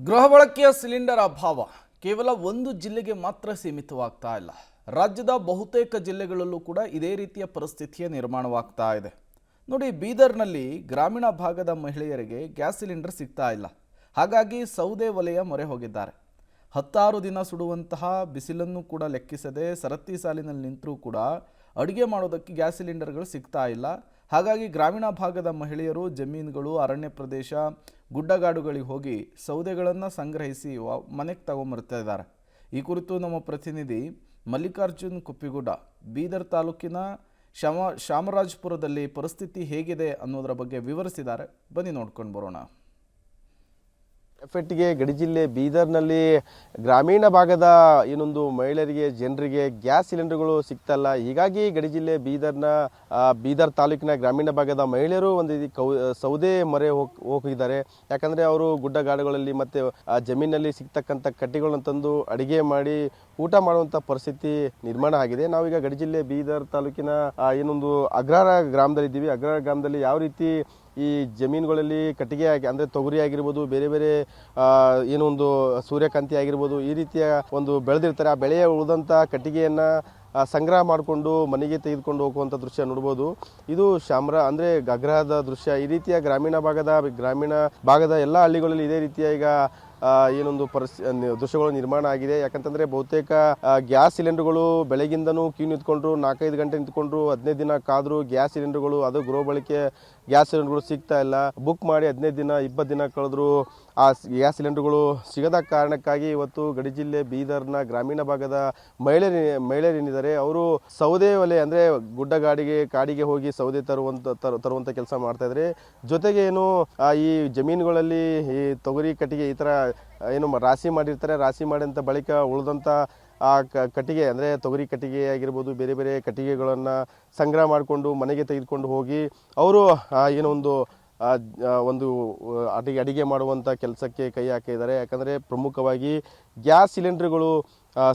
ಗೃಹ ಬಳಕೆಯ ಸಿಲಿಂಡರ್ ಅಭಾವ ಕೇವಲ ಒಂದು ಜಿಲ್ಲೆಗೆ ಮಾತ್ರ ಸೀಮಿತವಾಗ್ತಾ ಇಲ್ಲ. ರಾಜ್ಯದ ಬಹುತೇಕ ಜಿಲ್ಲೆಗಳಲ್ಲೂ ಕೂಡ ಇದೇ ರೀತಿಯ ಪರಿಸ್ಥಿತಿಯ ನಿರ್ಮಾಣವಾಗ್ತಾ ಇದೆ. ನೋಡಿ, ಬೀದರ್ನಲ್ಲಿ ಗ್ರಾಮೀಣ ಭಾಗದ ಮಹಿಳೆಯರಿಗೆ ಗ್ಯಾಸ್ ಸಿಲಿಂಡರ್ ಸಿಗ್ತಾ ಇಲ್ಲ. ಹಾಗಾಗಿ ಸೌದೆ ಒಲೆಯ ಮೊರೆ ಹೋಗಿದ್ದಾರೆ. 16 ದಿನ ಸುಡುವಂತಹ ಬಿಸಿಲನ್ನು ಕೂಡ ಲೆಕ್ಕಿಸದೆ ಸರತಿ ಸಾಲಿನಲ್ಲಿ ನಿಂತರೂ ಕೂಡ ಅಡುಗೆ ಮಾಡೋದಕ್ಕೆ ಗ್ಯಾಸ್ ಸಿಲಿಂಡರ್ಗಳು ಸಿಗ್ತಾ ಇಲ್ಲ. ಹಾಗಾಗಿ ಗ್ರಾಮೀಣ ಭಾಗದ ಮಹಿಳೆಯರು ಜಮೀನುಗಳು, ಅರಣ್ಯ ಪ್ರದೇಶ, ಗುಡ್ಡಗಾಡುಗಳಿಗೆ ಹೋಗಿ ಸೌದೆಗಳನ್ನು ಸಂಗ್ರಹಿಸಿ ಮನೆಗೆ ತಗೊಂಬರ್ತಾ ಇದ್ದಾರೆ. ಈ ಕುರಿತು ನಮ್ಮ ಪ್ರತಿನಿಧಿ ಮಲ್ಲಿಕಾರ್ಜುನ್ ಕುಪ್ಪಿಗುಡ್ಡ ಬೀದರ್ ತಾಲೂಕಿನ ಶಾಮರಾಜಪುರದಲ್ಲಿ ಪರಿಸ್ಥಿತಿ ಹೇಗಿದೆ ಅನ್ನೋದರ ಬಗ್ಗೆ ವಿವರಿಸಿದ್ದಾರೆ. ಬನ್ನಿ ನೋಡ್ಕೊಂಡು ಬರೋಣ. ಎಫೆಕ್ಟ್ಗೆ ಗಡಿ ಜಿಲ್ಲೆ ಬೀದರ್ನಲ್ಲಿ ಗ್ರಾಮೀಣ ಭಾಗದ ಏನೊಂದು ಮಹಿಳೆಯರಿಗೆ ಜನರಿಗೆ ಗ್ಯಾಸ್ ಸಿಲಿಂಡರ್ಗಳು ಸಿಗ್ತಲ್ಲ. ಹೀಗಾಗಿ ಗಡಿ ಜಿಲ್ಲೆ ಬೀದರ್ ತಾಲೂಕಿನ ಗ್ರಾಮೀಣ ಭಾಗದ ಮಹಿಳೆಯರು ಒಂದು ಸೌದೆ ಮೊರೆ ಹೋಗಿದ್ದಾರೆ. ಯಾಕಂದರೆ ಅವರು ಗುಡ್ಡಗಾಡುಗಳಲ್ಲಿ ಮತ್ತು ಜಮೀನಲ್ಲಿ ಸಿಗ್ತಕ್ಕಂಥ ಕಟ್ಟಿಗಳನ್ನು ತಂದು ಅಡಿಗೆ ಮಾಡಿ ಊಟ ಮಾಡುವಂಥ ಪರಿಸ್ಥಿತಿ ನಿರ್ಮಾಣ ಆಗಿದೆ. ನಾವೀಗ ಗಡಿ ಜಿಲ್ಲೆ ಬೀದರ್ ತಾಲೂಕಿನ ಏನೊಂದು ಅಗ್ರಹಾರ ಗ್ರಾಮದಲ್ಲಿದ್ದೀವಿ. ಅಗ್ರಹಾರ ಗ್ರಾಮದಲ್ಲಿ ಯಾವ ರೀತಿ ಈ ಜಮೀನುಗಳಲ್ಲಿ ಕಟ್ಟಿಗೆ ಅಂದರೆ ತೊಗರಿ ಆಗಿರ್ಬೋದು, ಬೇರೆ ಬೇರೆ ಏನೋ ಒಂದು ಸೂರ್ಯಕಾಂತಿ ಆಗಿರ್ಬೋದು, ಈ ರೀತಿಯ ಒಂದು ಬೆಳೆದಿರ್ತಾರೆ. ಆ ಬೆಳೆಯ ಉಳಿದಂಥ ಕಟ್ಟಿಗೆಯನ್ನು ಸಂಗ್ರಹ ಮಾಡಿಕೊಂಡು ಮನೆಗೆ ತೆಗೆದುಕೊಂಡು ಹೋಗುವಂಥ ದೃಶ್ಯ ನೋಡ್ಬೋದು. ಇದು ಅಂದರೆ ಅಗ್ರಹದ ದೃಶ್ಯ. ಈ ರೀತಿಯ ಗ್ರಾಮೀಣ ಭಾಗದ ಎಲ್ಲ ಹಳ್ಳಿಗಳಲ್ಲಿ ಇದೇ ರೀತಿಯ ಈಗ ಏನೊಂದು ದೃಶ್ಯಗಳು ನಿರ್ಮಾಣ ಆಗಿದೆ. ಯಾಕಂತಂದರೆ ಬಹುತೇಕ ಗ್ಯಾಸ್ ಸಿಲಿಂಡರ್ಗಳು ಬೆಳಗಿಂದನೂ ಕ್ಯೂ ನಿಂತ್ಕೊಂಡ್ರು, 4-5 ಗಂಟೆ ನಿಂತ್ಕೊಂಡ್ರು, 15 ದಿನ ಕಾದರೂ ಗ್ಯಾಸ್ ಸಿಲಿಂಡರ್ಗಳು, ಅದು ಗೃಹ ಬಳಕೆ ಗ್ಯಾಸ್ ಸಿಲಿಂಡರ್ಗಳು ಸಿಗ್ತಾ ಇಲ್ಲ. ಬುಕ್ ಮಾಡಿ 15 ದಿನ 20 ದಿನ ಕಳೆದ್ರು ಆ ಗ್ಯಾಸ್ ಸಿಲಿಂಡರ್ಗಳು ಸಿಗದ ಕಾರಣಕ್ಕಾಗಿ ಇವತ್ತು ಗಡಿ ಜಿಲ್ಲೆ ಬೀದರ್ನ ಗ್ರಾಮೀಣ ಭಾಗದ ಮಹಿಳೆಯರೇನಿದ್ದಾರೆ ಅವರು ಸೌದೆ ಒಲೆ ಅಂದರೆ ಕಾಡಿಗೆ ಹೋಗಿ ಸೌದೆ ತರುವಂಥ ಕೆಲಸ ಮಾಡ್ತಾ ಇದ್ದಾರೆ. ಜೊತೆಗೆ ಏನು ಈ ಜಮೀನುಗಳಲ್ಲಿ ಈ ತೊಗರಿ ಕಟ್ಟಿಗೆ ಈ ಥರ ಏನು ರಾಶಿ ಮಾಡಿರ್ತಾರೆ. ರಾಶಿ ಮಾಡಿದಂಥ ಬಳಿಕ ಉಳಿದಂಥ ಆ ಕಟ್ಟಿಗೆ ಅಂದರೆ ತೊಗರಿ ಕಟ್ಟಿಗೆ ಆಗಿರ್ಬೋದು, ಬೇರೆ ಬೇರೆ ಕಟ್ಟಿಗೆಗಳನ್ನು ಸಂಗ್ರಹ ಮಾಡಿಕೊಂಡು ಮನೆಗೆ ತೆಗೆದುಕೊಂಡು ಹೋಗಿ ಅವರು ಏನೋ ಒಂದು ಅಡಿಗೆ ಮಾಡುವಂಥ ಕೆಲಸಕ್ಕೆ ಕೈ ಹಾಕಿದ್ದಾರೆ. ಯಾಕಂದರೆ ಪ್ರಮುಖವಾಗಿ ಗ್ಯಾಸ್ ಸಿಲಿಂಡರ್ಗಳು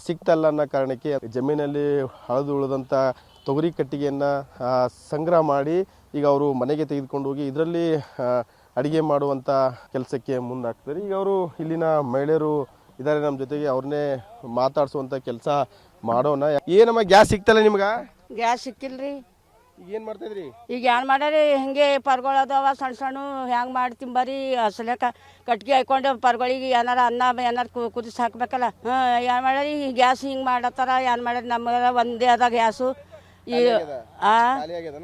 ಸಿಗ್ತಲ್ಲ ಅನ್ನೋ ಕಾರಣಕ್ಕೆ ಜಮೀನಲ್ಲಿ ಹಳದು ಉಳಿದಂಥ ತೊಗರಿ ಕಟ್ಟಿಗೆಯನ್ನು ಸಂಗ್ರಹ ಮಾಡಿ ಈಗ ಅವರು ಮನೆಗೆ ತೆಗೆದುಕೊಂಡು ಹೋಗಿ ಇದರಲ್ಲಿ ಅಡಿಗೆ ಮಾಡುವಂಥ ಕೆಲಸಕ್ಕೆ ಮುಂದಾಗ್ತಾರೆ. ಈಗ ಅವರು ಇಲ್ಲಿನ ಮಹಿಳೆಯರು ಇದ್ದಾರೆ ನಮ್ಮ ಜೊತೆಗೆ, ಅವ್ರನ್ನೇ ಮಾತಾಡಿಸುವಂಥ ಕೆಲಸ ಮಾಡೋಣ. ಏನಮ್ಮ ಗ್ಯಾಸ್ ಸಿಗ್ತಲ್ಲ ನಿಮ್ಗೆ? ಗ್ಯಾಸ್ ಸಿಕ್ಕಿಲ್ರಿ. ಈಗ ಏನು ಮಾಡ್ತಾಯಿದ್ರಿ? ಈಗ ಏನು ಮಾಡ್ಯಾರಿ, ಹಿಂಗೆ ಪರ್ಗೊಳದವ ಸಣ್ಣ ಸಣ್ಣ ಹೆಂಗೆ ಮಾಡಿ ತಿಂಬರಿ ಅಸಲೆ ಕಟ್ಗೆ ಹಾಕ್ಕೊಂಡು ಪರ್ಗಳಿಗೆ ಏನಾರ ಕುದಿಸಿ ಹಾಕ್ಬೇಕಲ್ಲ. ಏನು ಮಾಡ್ಯಾರಿ ಗ್ಯಾಸ್ ಹಿಂಗೆ ಮಾಡತ್ತಾರ. ಏನು ಮಾಡ್ಯಾರ, ನಮ್ಗೆ ಒಂದೇ ಅದ ಗ್ಯಾಸು. ಈಗ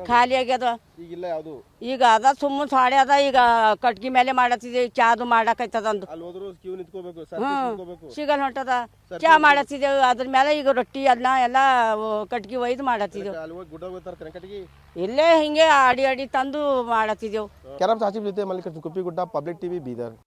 ಖಾಲಿ ಆಗ್ಯದ. ಈಗ ಅದ ಸುಮ್ಮನೆ ಸಾಡೆ ಅದ. ಈಗ ಕಟ್ಗೆ ಮೇಲೆ ಮಾಡತ್ತಿದ್ವಿ, ಚಾದು ಮಾಡಕೈತದಂದು ಸಿಗಲ್ ಹೊಂಟದ. ಚಾ ಮಾಡತ್ತಿದ್ದೆವು, ಅದ್ರ ಮೇಲೆ ಈಗ ರೊಟ್ಟಿ ಅನ್ನ ಎಲ್ಲ ಕಟ್ಗೆ ಒಯ್ದು ಮಾಡತ್ತಿದ್ದೆವು. ಇಲ್ಲೇ ಹಿಂಗೆ ಅಡಿ ತಂದು ಮಾಡತ್ತಿದ್ದೆವು. ಕ್ಯಾರಂ ಸಾಚಿಪ್ ಜೊತೆ ಮಲ್ಲಿಕಾರ್ಜುನ್ ಕುಪ್ಪಿಗುಡ್ಡ, ಪಬ್ಲಿಕ್ ಟಿವಿ, ಬೀದರ್.